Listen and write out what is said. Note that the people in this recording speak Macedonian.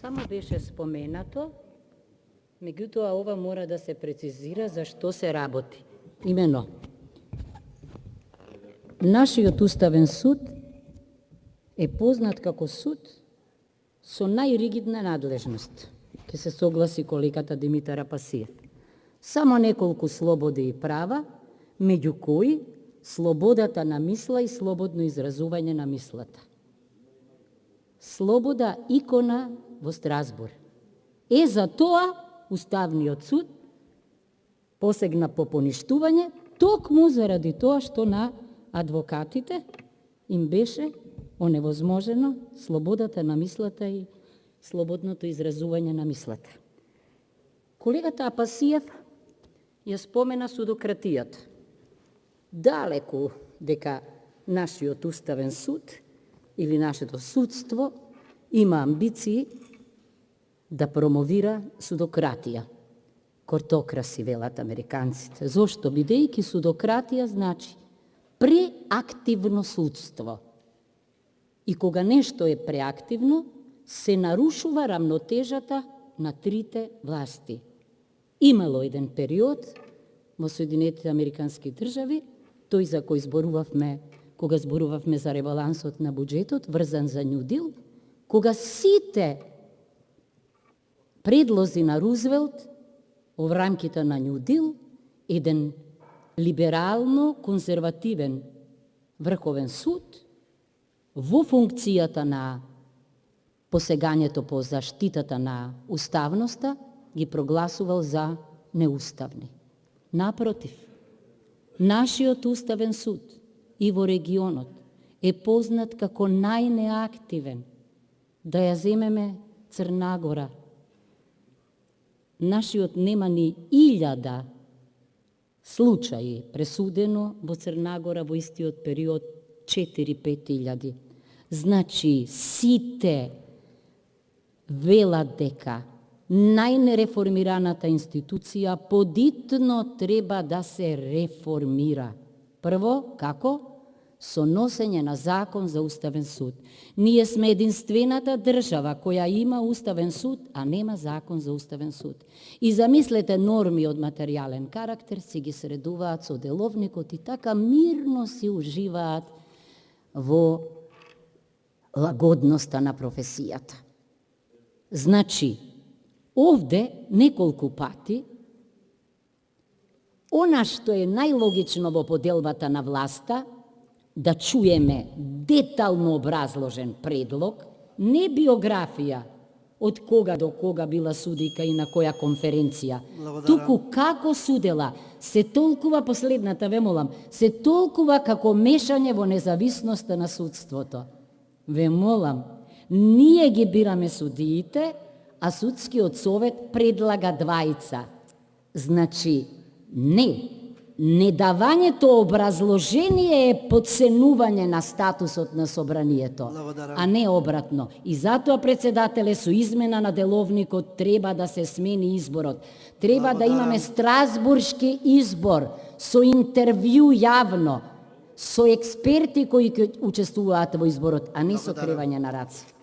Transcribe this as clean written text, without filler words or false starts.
Само беше споменато, меѓутоа ова мора да се прецизира за што се работи. Имено, нашиот Уставен суд е познат како суд со најригидна надлежност. Ке се согласи колегата Димитар Апасиев. Само неколку слободи и права, меѓу кои слободата на мисла и слободно изразување на мислата. Слобода икона во Страсбур. За тоа Уставниот суд посегна по поништување, токму заради тоа што на адвокатите им беше оневозможено слободата на мислата и слободното изразување на мислата. Колегата Апасиев ја спомена судократијата. Далеку дека нашиот Уставен суд или нашето судство има амбиции да промовира судократија. Кортокраси, велат американците. Зошто? Бидејќи судократија значи преактивно судство. И кога нешто е преактивно, се нарушува рамнотежата на трите власти. Имало еден период во Соединетите Американски држави, тој за кој зборувавме, кога зборувавме за ребалансот на буџетот, врзан за New Deal, кога сите предлози на Рузвелт во рамките на New Deal, еден либерално-конзервативен врховен суд, во функцијата на посегањето по заштитата на уставноста, ги прогласувал за неуставни. Напротив, нашиот Уставен суд и во регионот е познат како најнеактивен. Да ја земеме Црна Гора. Нашиот нема ни 1000 случаи пресудено во Црна Гора во истиот период 4-5 Значи, сите велат дека најнереформираната институција подитно треба да се реформира. Прво, како? Со носење на закон за Уставен суд. Ние сме единствената држава која има Уставен суд, а нема закон за Уставен суд. И замислете, норми од материјален карактер си ги средуваат со деловникот и така мирно си уживаат во лагодноста на професијата. Значи, овде неколку пати, она што е најлогично во поделбата на власта, да чуеме детално образложен предлог, не биографија од кога до кога била судика и на која конференција, туку како судела, се толкува, последната ве молам, се толкува како мешање во независноста на судството. Ве молам, ние ги бираме судиите, а судскиот совет предлага двајца. Значи, недавањето образложение е подценување на статусот на собранието, а не обратно. И затоа председателе со измена на деловникот треба да се смени изборот. Треба да имаме страсбуршки избор со интервју јавно, со експерти кои учествуваат во изборот, а не со кривање на раци.